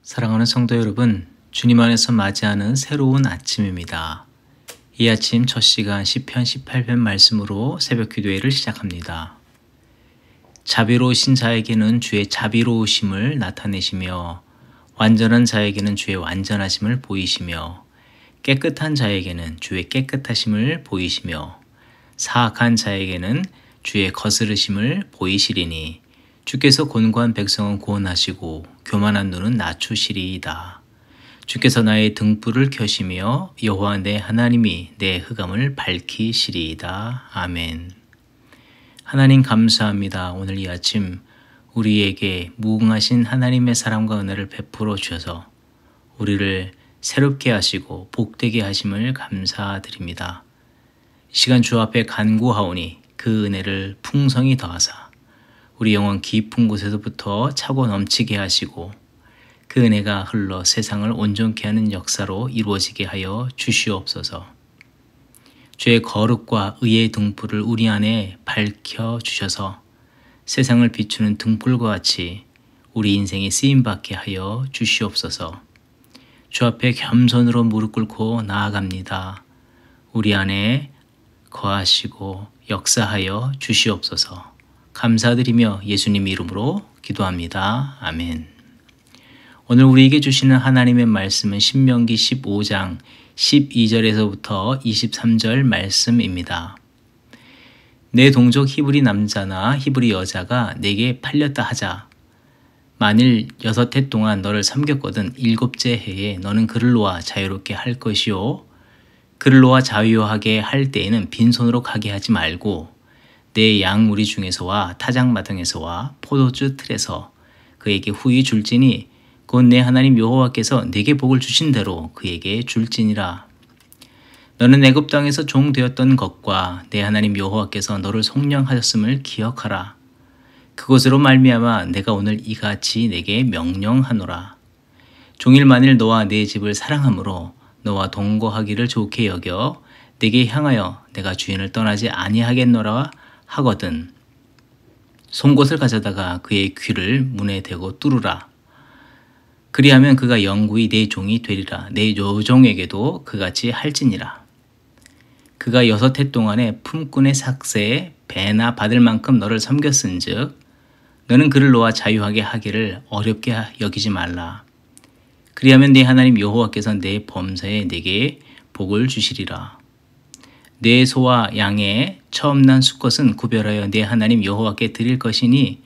사랑하는 성도 여러분, 주님 안에서 맞이하는 새로운 아침입니다. 이 아침 첫 시간 시편 18편 말씀으로 새벽 기도회를 시작합니다. 자비로우신 자에게는 주의 자비로우심을 나타내시며 완전한 자에게는 주의 완전하심을 보이시며 깨끗한 자에게는 주의 깨끗하심을 보이시며 사악한 자에게는 주의 거스르심을 보이시리니 주께서 곤고한 백성은 구원하시고 교만한 눈은 낮추시리이다. 주께서 나의 등불을 켜시며 여호와 내 하나님이 내 흑암을 밝히시리이다. 아멘. 하나님 감사합니다. 오늘 이 아침 우리에게 무궁하신 하나님의 사랑과 은혜를 베풀어 주셔서 우리를 새롭게 하시고 복되게 하심을 감사드립니다. 이 시간 주 앞에 간구하오니 그 은혜를 풍성히 더하사 우리 영혼 깊은 곳에서부터 차고 넘치게 하시고 그 은혜가 흘러 세상을 온전케 하는 역사로 이루어지게 하여 주시옵소서. 주의 거룩과 의의 등불을 우리 안에 밝혀주셔서 세상을 비추는 등불과 같이 우리 인생이 쓰임받게 하여 주시옵소서. 주 앞에 겸손으로 무릎 꿇고 나아갑니다. 우리 안에 거하시고 역사하여 주시옵소서. 감사드리며 예수님 이름으로 기도합니다. 아멘. 오늘 우리에게 주시는 하나님의 말씀은 신명기 15장 12절에서부터 23절 말씀입니다. 내 동족 히브리 남자나 히브리 여자가 내게 팔렸다 하자. 만일 6해 동안 너를 섬겼거든 7째 해에 너는 그를 놓아 자유롭게 할 것이요. 그를 놓아 자유하게 할 때에는 빈손으로 가게 하지 말고 내 양무리 중에서와 타작마당에서와 포도주 틀에서 그에게 후히 줄지니 곧 내 하나님 여호와께서 내게 복을 주신 대로 그에게 줄지니라. 너는 애굽 땅에서 종 되었던 것과 내 하나님 여호와께서 너를 속량하셨음을 기억하라. 그것으로 말미암아 내가 오늘 이같이 내게 명령하노라. 종일 만일 너와 내 집을 사랑함으로 너와 동거하기를 좋게 여겨 내게 향하여 내가 주인을 떠나지 아니하겠노라 하거든 송곳을 가져다가 그의 귀를 문에 대고 뚫으라. 그리하면 그가 영구히 내 종이 되리라. 내 여종에게도 그같이 할지니라. 그가 6해 동안에 품꾼의 삭세에 배나 받을 만큼 너를 섬겼은즉 너는 그를 놓아 자유하게 하기를 어렵게 여기지 말라. 그리하면 네 하나님 여호와께서 내 범사에 내게 복을 주시리라. 내 소와 양의 처음 난 수컷은 구별하여 내 하나님 여호와께 드릴 것이니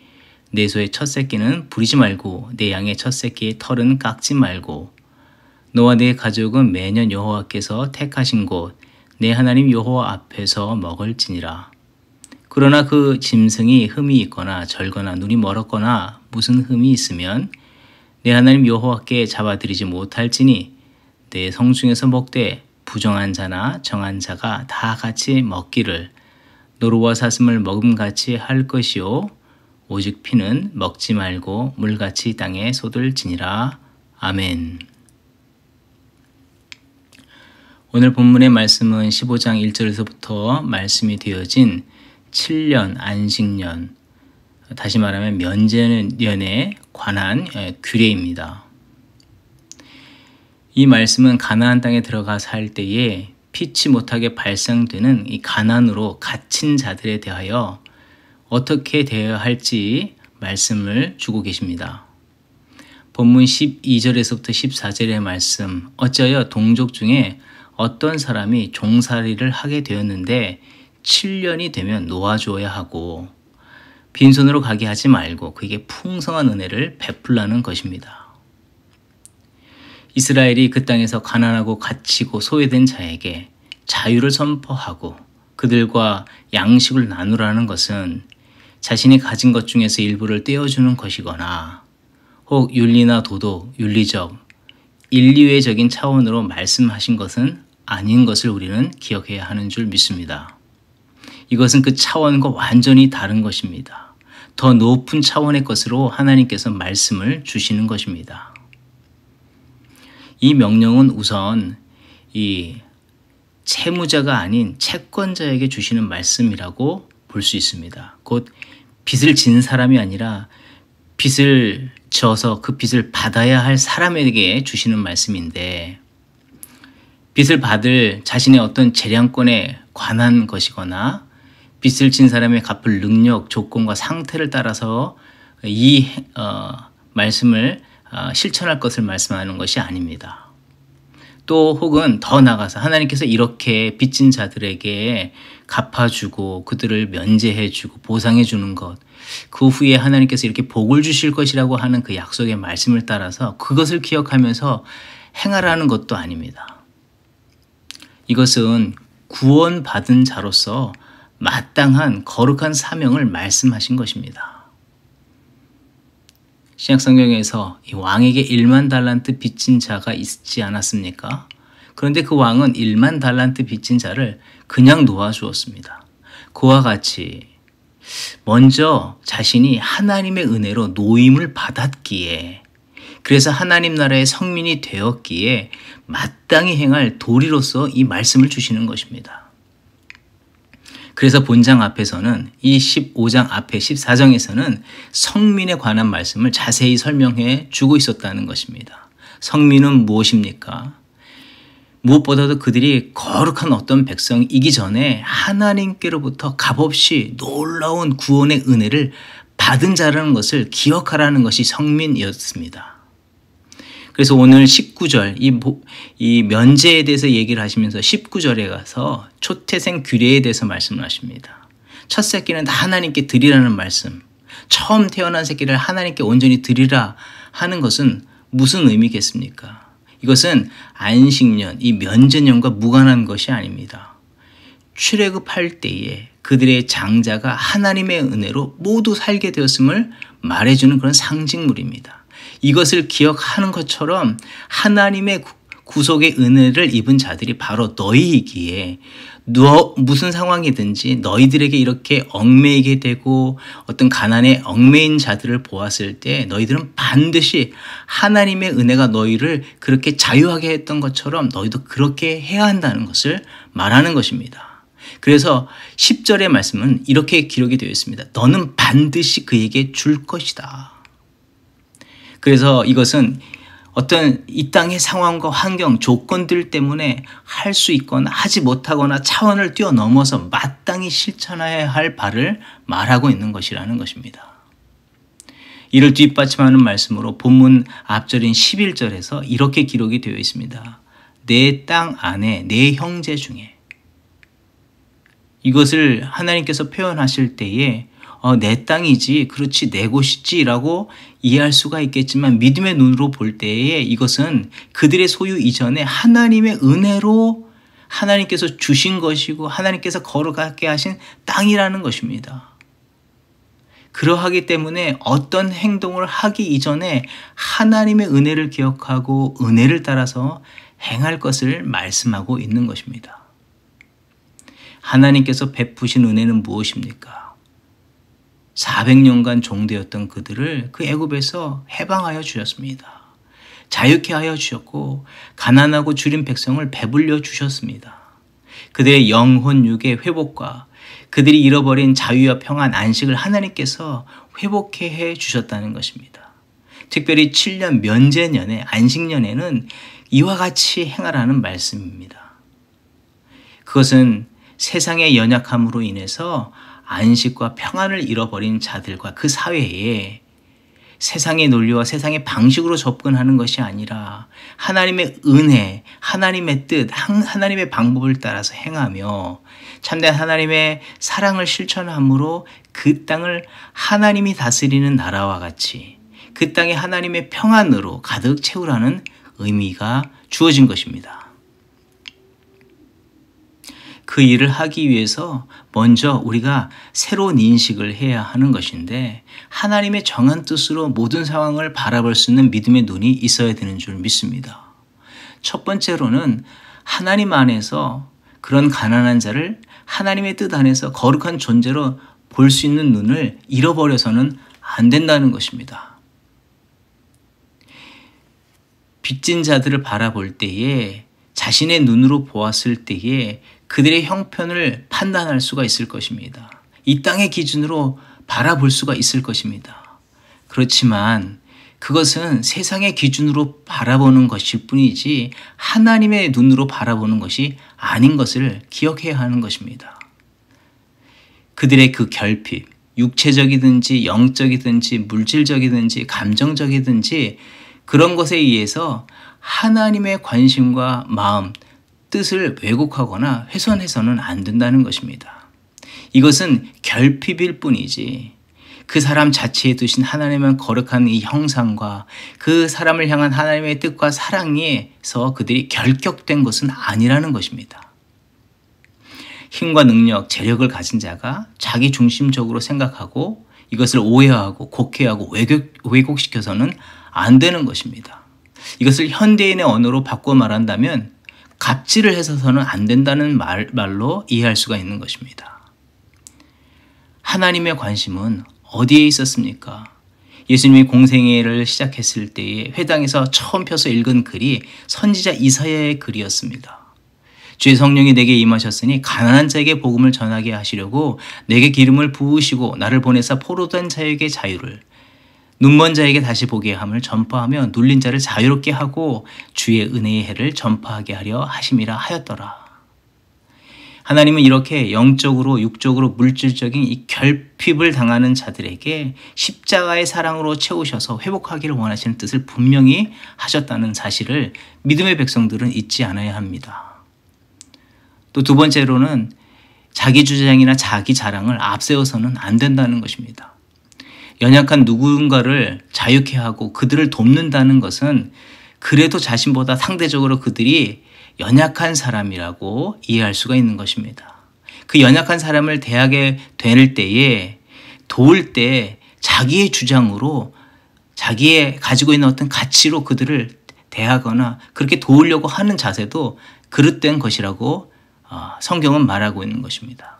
내 소의 첫 새끼는 부리지 말고 내 양의 첫 새끼의 털은 깎지 말고 너와 내 가족은 매년 여호와께서 택하신 곳 내 하나님 여호와 앞에서 먹을지니라. 그러나 그 짐승이 흠이 있거나 절거나 눈이 멀었거나 무슨 흠이 있으면 내 하나님 여호와께 잡아들이지 못할지니 내 성중에서 먹되 부정한 자나 정한 자가 다 같이 먹기를 노루와 사슴을 먹음같이 할 것이요 오직 피는 먹지 말고 물같이 땅에 쏟을지니라. 아멘. 오늘 본문의 말씀은 15장 1절에서부터 말씀이 되어진 7년 안식년, 다시 말하면 면제년에 관한 규례입니다. 이 말씀은 가나안 땅에 들어가 살 때에 피치 못하게 발생되는 이 가난으로 갇힌 자들에 대하여 어떻게 대해야 할지 말씀을 주고 계십니다. 본문 12절에서부터 14절의 말씀, 어찌하여 동족 중에 어떤 사람이 종살이를 하게 되었는데 7년이 되면 놓아주어야 하고 빈손으로 가게 하지 말고 그에게 풍성한 은혜를 베풀라는 것입니다. 이스라엘이 그 땅에서 가난하고 갇히고 소외된 자에게 자유를 선포하고 그들과 양식을 나누라는 것은 자신이 가진 것 중에서 일부를 떼어주는 것이거나 혹 윤리나 도덕, 윤리적, 인류애적인 차원으로 말씀하신 것은 아닌 것을 우리는 기억해야 하는 줄 믿습니다. 이것은 그 차원과 완전히 다른 것입니다. 더 높은 차원의 것으로 하나님께서 말씀을 주시는 것입니다. 이 명령은 우선 이 채무자가 아닌 채권자에게 주시는 말씀이라고 볼 수 있습니다. 곧 빚을 진 사람이 아니라 빚을 져서 그 빚을 받아야 할 사람에게 주시는 말씀인데, 빚을 받을 자신의 어떤 재량권에 관한 것이거나 빚을 진 사람의 갚을 능력, 조건과 상태를 따라서 이 말씀을 실천할 것을 말씀하는 것이 아닙니다. 또 혹은 더 나아가서 하나님께서 이렇게 빚진 자들에게 갚아주고 그들을 면제해주고 보상해주는 것, 그 후에 하나님께서 이렇게 복을 주실 것이라고 하는 그 약속의 말씀을 따라서 그것을 기억하면서 행하라는 것도 아닙니다. 이것은 구원받은 자로서 마땅한 거룩한 사명을 말씀하신 것입니다. 신약성경에서 이 왕에게 1만 달란트 빚진 자가 있지 않았습니까? 그런데 그 왕은 1만 달란트 빚진 자를 그냥 놓아주었습니다. 그와 같이 먼저 자신이 하나님의 은혜로 노임을 받았기에, 그래서 하나님 나라의 성민이 되었기에 마땅히 행할 도리로서 이 말씀을 주시는 것입니다. 그래서 본장 앞에서는 이 15장 앞에 14장에서는 성민에 관한 말씀을 자세히 설명해 주고 있었다는 것입니다. 성민은 무엇입니까? 무엇보다도 그들이 거룩한 어떤 백성이기 전에 하나님께로부터 값없이 놀라운 구원의 은혜를 받은 자라는 것을 기억하라는 것이 성민이었습니다. 그래서 오늘 19절 이 면제에 대해서 얘기를 하시면서 19절에 가서 초태생 규례에 대해서 말씀을 하십니다. 첫 새끼는 다 하나님께 드리라는 말씀, 처음 태어난 새끼를 하나님께 온전히 드리라 하는 것은 무슨 의미겠습니까? 이것은 안식년, 이 면제년과 무관한 것이 아닙니다. 출애굽할 때에 그들의 장자가 하나님의 은혜로 모두 살게 되었음을 말해주는 그런 상징물입니다. 이것을 기억하는 것처럼 하나님의 구속의 은혜를 입은 자들이 바로 너희이기에 무슨 상황이든지 너희들에게 이렇게 얽매이게 되고 어떤 가난에 얽매인 자들을 보았을 때 너희들은 반드시 하나님의 은혜가 너희를 그렇게 자유하게 했던 것처럼 너희도 그렇게 해야 한다는 것을 말하는 것입니다. 그래서 10절의 말씀은 이렇게 기록이 되어 있습니다. 너는 반드시 그에게 줄 것이다. 그래서 이것은 어떤 이 땅의 상황과 환경, 조건들 때문에 할 수 있거나 하지 못하거나 차원을 뛰어넘어서 마땅히 실천해야 할 바를 말하고 있는 것이라는 것입니다. 이를 뒷받침하는 말씀으로 본문 앞절인 11절에서 이렇게 기록이 되어 있습니다. 내 땅 안에 내 형제 중에, 이것을 하나님께서 표현하실 때에 내 땅이지, 그렇지, 내 곳이지 라고 이해할 수가 있겠지만 믿음의 눈으로 볼 때에 이것은 그들의 소유 이전에 하나님의 은혜로 하나님께서 주신 것이고 하나님께서 거룩하게 하신 땅이라는 것입니다. 그러하기 때문에 어떤 행동을 하기 이전에 하나님의 은혜를 기억하고 은혜를 따라서 행할 것을 말씀하고 있는 것입니다. 하나님께서 베푸신 은혜는 무엇입니까? 400년간 종되었던 그들을 그 애굽에서 해방하여 주셨습니다. 자유케 하여 주셨고 가난하고 줄인 백성을 배불려 주셨습니다. 그들의 영혼 육의 회복과 그들이 잃어버린 자유와 평안, 안식을 하나님께서 회복해 해 주셨다는 것입니다. 특별히 7년 면제년에, 안식년에는 이와 같이 행하라는 말씀입니다. 그것은 세상의 연약함으로 인해서 안식과 평안을 잃어버린 자들과 그 사회에 세상의 논리와 세상의 방식으로 접근하는 것이 아니라 하나님의 은혜, 하나님의 뜻, 하나님의 방법을 따라서 행하며 참된 하나님의 사랑을 실천함으로 그 땅을 하나님이 다스리는 나라와 같이 그 땅에 하나님의 평안으로 가득 채우라는 의미가 주어진 것입니다. 그 일을 하기 위해서 먼저 우리가 새로운 인식을 해야 하는 것인데 하나님의 정한 뜻으로 모든 상황을 바라볼 수 있는 믿음의 눈이 있어야 되는 줄 믿습니다. 첫 번째로는 하나님 안에서 그런 가난한 자를 하나님의 뜻 안에서 거룩한 존재로 볼 수 있는 눈을 잃어버려서는 안 된다는 것입니다. 빚진 자들을 바라볼 때에 자신의 눈으로 보았을 때에 그들의 형편을 판단할 수가 있을 것입니다. 이 땅의 기준으로 바라볼 수가 있을 것입니다. 그렇지만 그것은 세상의 기준으로 바라보는 것일 뿐이지 하나님의 눈으로 바라보는 것이 아닌 것을 기억해야 하는 것입니다. 그들의 그 결핍, 육체적이든지 영적이든지 물질적이든지 감정적이든지 그런 것에 의해서 하나님의 관심과 마음, 뜻을 왜곡하거나 훼손해서는 안 된다는 것입니다. 이것은 결핍일 뿐이지 그 사람 자체에 두신 하나님의 거룩한 이 형상과 그 사람을 향한 하나님의 뜻과 사랑에서 그들이 결격된 것은 아니라는 것입니다. 힘과 능력, 재력을 가진 자가 자기 중심적으로 생각하고 이것을 오해하고 곡해하고 왜곡시켜서는 안 되는 것입니다. 이것을 현대인의 언어로 바꿔 말한다면 갑질을 해서는 안 된다는 말로 이해할 수가 있는 것입니다. 하나님의 관심은 어디에 있었습니까? 예수님이 공생애를 시작했을 때에 회당에서 처음 펴서 읽은 글이 선지자 이사야의 글이었습니다. 주의 성령이 내게 임하셨으니 가난한 자에게 복음을 전하게 하시려고 내게 기름을 부으시고 나를 보내사 포로된 자에게 자유를, 눈먼 자에게 다시 보게 함을 전파하며 눌린 자를 자유롭게 하고 주의 은혜의 해를 전파하게 하려 하심이라 하였더라. 하나님은 이렇게 영적으로 육적으로 물질적인 이 결핍을 당하는 자들에게 십자가의 사랑으로 채우셔서 회복하기를 원하시는 뜻을 분명히 하셨다는 사실을 믿음의 백성들은 잊지 않아야 합니다. 또 두 번째로는 자기 주장이나 자기 자랑을 앞세워서는 안 된다는 것입니다. 연약한 누군가를 자유케 하고 그들을 돕는다는 것은 그래도 자신보다 상대적으로 그들이 연약한 사람이라고 이해할 수가 있는 것입니다. 그 연약한 사람을 대하게 될 때에 도울 때 자기의 주장으로 자기의 가지고 있는 어떤 가치로 그들을 대하거나 그렇게 도우려고 하는 자세도 그릇된 것이라고 성경은 말하고 있는 것입니다.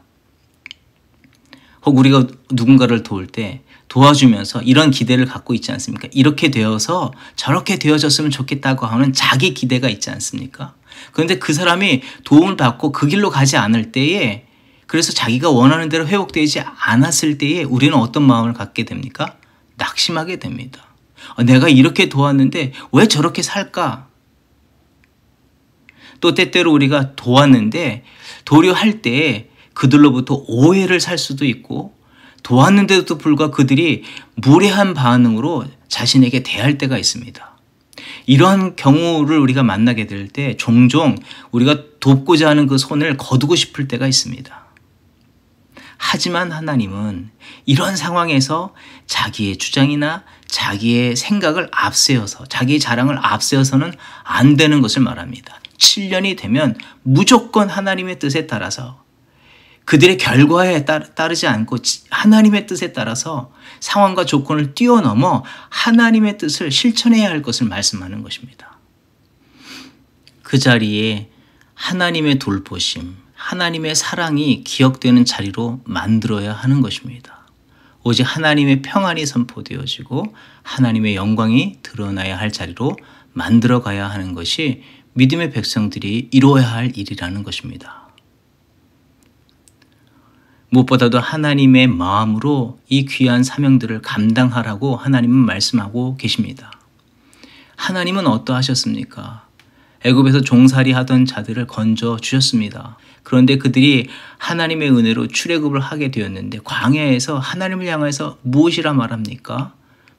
혹 우리가 누군가를 도울 때 도와주면서 이런 기대를 갖고 있지 않습니까? 이렇게 되어서 저렇게 되어졌으면 좋겠다고 하는 자기 기대가 있지 않습니까? 그런데 그 사람이 도움을 받고 그 길로 가지 않을 때에 그래서 자기가 원하는 대로 회복되지 않았을 때에 우리는 어떤 마음을 갖게 됩니까? 낙심하게 됩니다. 내가 이렇게 도왔는데 왜 저렇게 살까? 또 때때로 우리가 도왔는데 도리어 할 때 그들로부터 오해를 살 수도 있고 도왔는데도 불구하고 그들이 무례한 반응으로 자신에게 대할 때가 있습니다. 이러한 경우를 우리가 만나게 될 때 종종 우리가 돕고자 하는 그 손을 거두고 싶을 때가 있습니다. 하지만 하나님은 이런 상황에서 자기의 주장이나 자기의 생각을 앞세워서 자기의 자랑을 앞세워서는 안 되는 것을 말합니다. 7년이 되면 무조건 하나님의 뜻에 따라서 그들의 결과에 따르지 않고 하나님의 뜻에 따라서 상황과 조건을 뛰어넘어 하나님의 뜻을 실천해야 할 것을 말씀하는 것입니다. 그 자리에 하나님의 돌보심, 하나님의 사랑이 기억되는 자리로 만들어야 하는 것입니다. 오직 하나님의 평안이 선포되어지고 하나님의 영광이 드러나야 할 자리로 만들어 가야 하는 것이 믿음의 백성들이 이루어야 할 일이라는 것입니다. 무엇보다도 하나님의 마음으로 이 귀한 사명들을 감당하라고 하나님은 말씀하고 계십니다. 하나님은 어떠하셨습니까? 애굽에서 종살이 하던 자들을 건져 주셨습니다. 그런데 그들이 하나님의 은혜로 출애굽을 하게 되었는데 광야에서 하나님을 향해서 무엇이라 말합니까?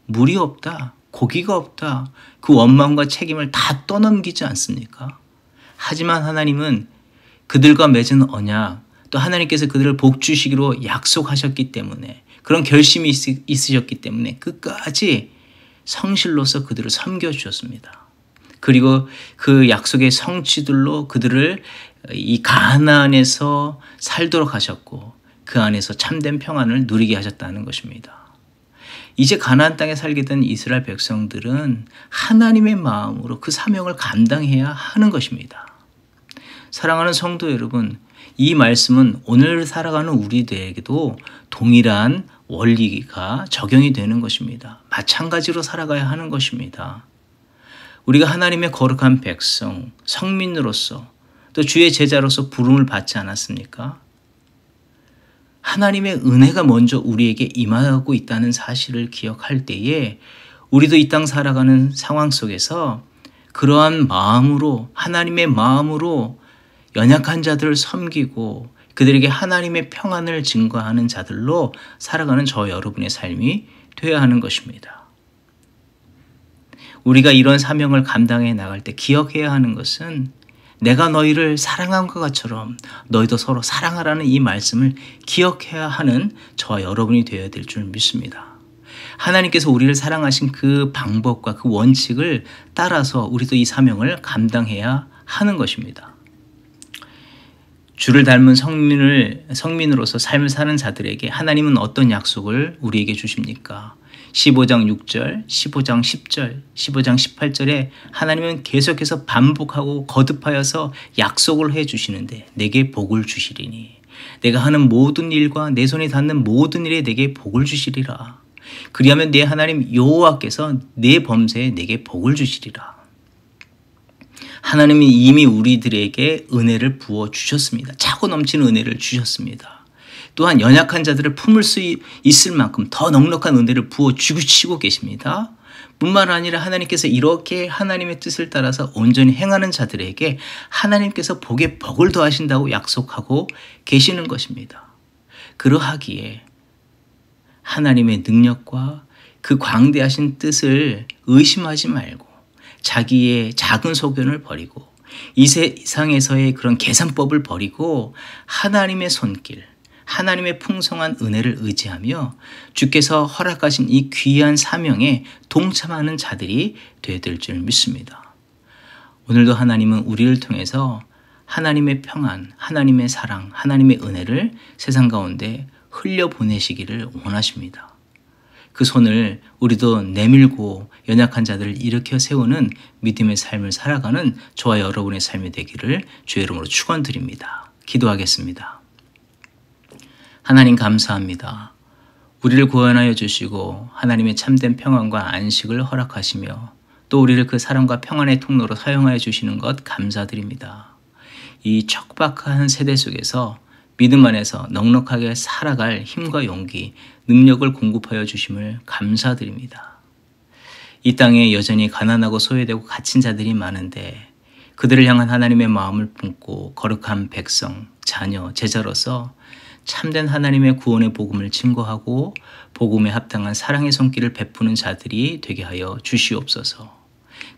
물이 없다, 고기가 없다, 그 원망과 책임을 다 떠넘기지 않습니까? 하지만 하나님은 그들과 맺은 언약, 또 하나님께서 그들을 복 주시기로 약속하셨기 때문에 그런 결심이 있으셨기 때문에 끝까지 성실로서 그들을 섬겨주셨습니다. 그리고 그 약속의 성취들로 그들을 이 가나안에서 살도록 하셨고 그 안에서 참된 평안을 누리게 하셨다는 것입니다. 이제 가나안 땅에 살게 된 이스라엘 백성들은 하나님의 마음으로 그 사명을 감당해야 하는 것입니다. 사랑하는 성도 여러분, 이 말씀은 오늘 살아가는 우리들에게도 동일한 원리가 적용이 되는 것입니다. 마찬가지로 살아가야 하는 것입니다. 우리가 하나님의 거룩한 백성, 성민으로서 또 주의 제자로서 부름을 받지 않았습니까? 하나님의 은혜가 먼저 우리에게 임하고 있다는 사실을 기억할 때에 우리도 이 땅 살아가는 상황 속에서 그러한 마음으로, 하나님의 마음으로 연약한 자들을 섬기고 그들에게 하나님의 평안을 증거하는 자들로 살아가는 저 여러분의 삶이 되어야 하는 것입니다. 우리가 이런 사명을 감당해 나갈 때 기억해야 하는 것은 내가 너희를 사랑한 것처럼 너희도 서로 사랑하라는 이 말씀을 기억해야 하는 저와 여러분이 되어야 될 줄 믿습니다. 하나님께서 우리를 사랑하신 그 방법과 그 원칙을 따라서 우리도 이 사명을 감당해야 하는 것입니다. 주를 닮은 성민으로서 삶을 사는 자들에게 하나님은 어떤 약속을 우리에게 주십니까? 15장 6절, 15장 10절, 15장 18절에 하나님은 계속해서 반복하고 거듭하여서 약속을 해주시는데 내게 복을 주시리니 내가 하는 모든 일과 내 손에 닿는 모든 일에 내게 복을 주시리라. 그리하면 내 하나님 여호와께서 내 범사에 내게 복을 주시리라. 하나님이 이미 우리들에게 은혜를 부어 주셨습니다. 차고 넘치는 은혜를 주셨습니다. 또한 연약한 자들을 품을 수 있을 만큼 더 넉넉한 은혜를 부어 주시고 계십니다. 뿐만 아니라 하나님께서 이렇게 하나님의 뜻을 따라서 온전히 행하는 자들에게 하나님께서 복에 복을 더하신다고 약속하고 계시는 것입니다. 그러하기에 하나님의 능력과 그 광대하신 뜻을 의심하지 말고 자기의 작은 소견을 버리고 이 세상에서의 그런 계산법을 버리고 하나님의 손길, 하나님의 풍성한 은혜를 의지하며 주께서 허락하신 이 귀한 사명에 동참하는 자들이 되어야 될 줄 믿습니다. 오늘도 하나님은 우리를 통해서 하나님의 평안, 하나님의 사랑, 하나님의 은혜를 세상 가운데 흘려보내시기를 원하십니다. 그 손을 우리도 내밀고 연약한 자들을 일으켜 세우는 믿음의 삶을 살아가는 저와 여러분의 삶이 되기를 주의 이름으로 축원드립니다. 기도하겠습니다. 하나님 감사합니다. 우리를 구원하여 주시고 하나님의 참된 평안과 안식을 허락하시며 또 우리를 그 사랑과 평안의 통로로 사용하여 주시는 것 감사드립니다. 이 척박한 세대 속에서 믿음 안에서 넉넉하게 살아갈 힘과 용기, 능력을 공급하여 주심을 감사드립니다. 이 땅에 여전히 가난하고 소외되고 갇힌 자들이 많은데 그들을 향한 하나님의 마음을 품고 거룩한 백성, 자녀, 제자로서 참된 하나님의 구원의 복음을 증거하고 복음에 합당한 사랑의 손길을 베푸는 자들이 되게 하여 주시옵소서.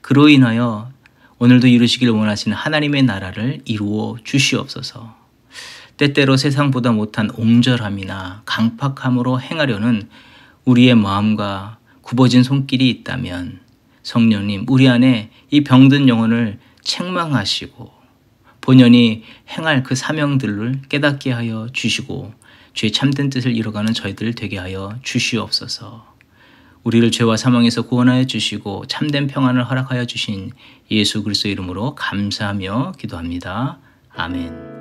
그로 인하여 오늘도 이루시길 원하시는 하나님의 나라를 이루어 주시옵소서. 때때로 세상보다 못한 옹졸함이나 강팍함으로 행하려는 우리의 마음과 굽어진 손길이 있다면 성령님 우리 안에 이 병든 영혼을 책망하시고 본연이 행할 그 사명들을 깨닫게 하여 주시고 주의 참된 뜻을 이뤄가는 저희들 되게 하여 주시옵소서. 우리를 죄와 사망에서 구원하여 주시고 참된 평안을 허락하여 주신 예수 그리스도의 이름으로 감사하며 기도합니다. 아멘.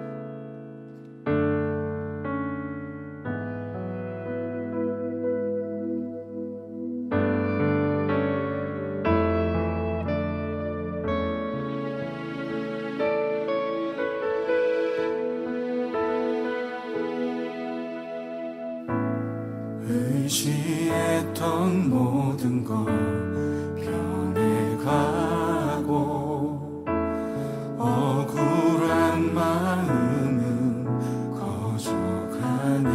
의지했던 모든 것 변해가고 억울한 마음은 커져가네.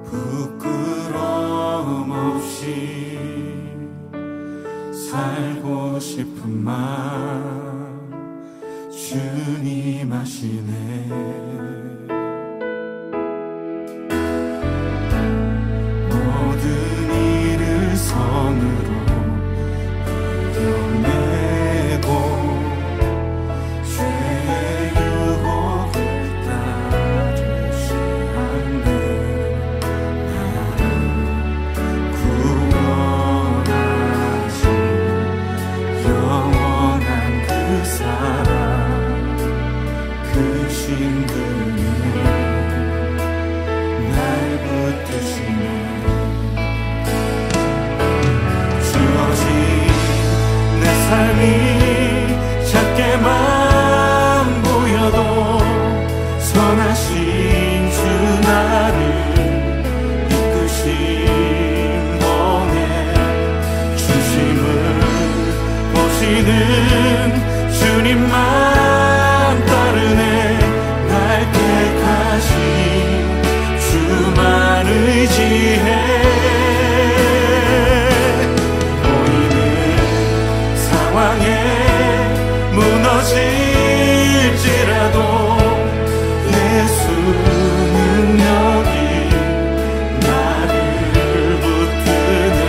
부끄러움 없이 살고 싶은 마음 주님 아시네. 선으로 이겨내고 죄의 유혹을 따르지 않네. 나를 구원하신 영원한 그 사랑 그 신분이 오시는 주님만 따르네. 날 택하신 주만 의지해. 보이는 상황에 무너질지라도 예수 능력이 나를 붙드네.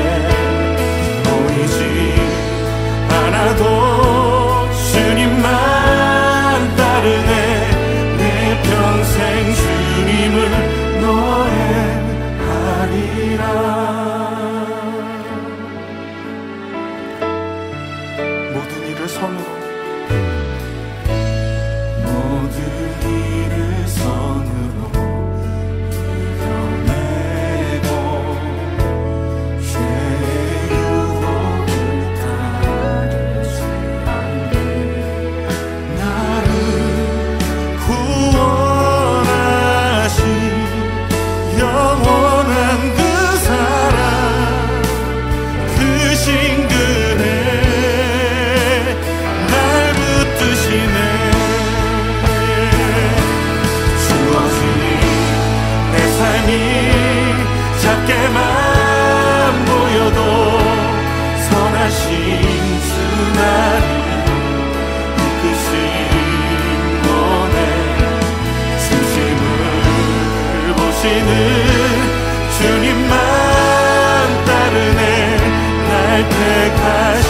보이지 않아도 주님만 따르네. 내 평생 주님을 노래하리라. 모든 일을 선으로 이겨내고 죄의 유혹을 따르지 않네. 나를 구원하신 영원한 그 사랑, 그 싱글에 날 붙드시네. 주어진 내 삶이 작게만 보여도 선하신 주 나를 이끄신 거네. 중심을 보시는 주님만 따르네. 날 택하신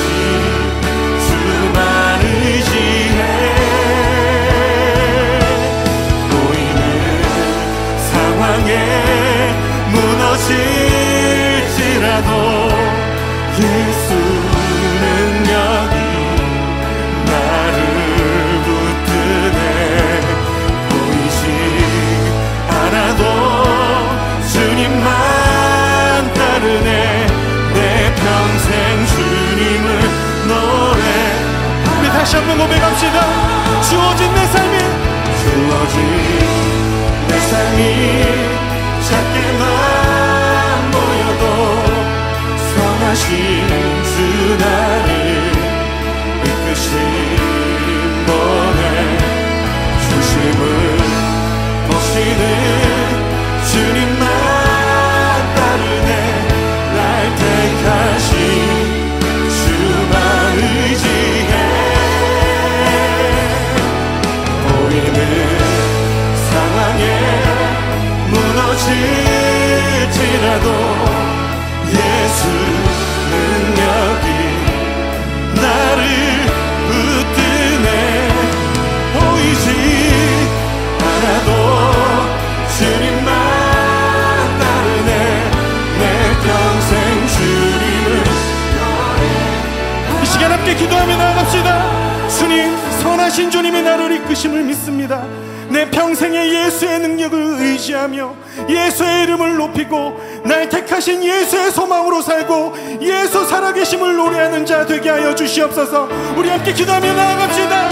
주만 의지해. 보이는 상황에 무너질지라도 예수 능력이 나를 붙드네. 보이지 않아도 주님만 따르네. 내 평생 주님을 노래. 우리 다시 한번 고백합시다. 주어진 내 삶이 내 삶이 작게만 보여도 선하신 주 나를 이끄신 번에 중심을 보시는 주님만 따르네. 날 택하신 주만 의지해. 보이는 상황에 무너질지라도 예수 능력이 나를 붙드네. 보이지 않아도 주님만 따르네. 내 평생 주님을 이 시간 함께 기도하며 나아갑시다. 주님, 선하신 주님이 나를 이끄심을 믿습니다. 내 평생에 예수의 능력을 의지하며 예수의 이름을 높이고 날 택하신 예수의 소망으로 살고 예수 살아계심을 노래하는 자 되게 하여 주시옵소서. 우리 함께 기도하며 나아갑시다.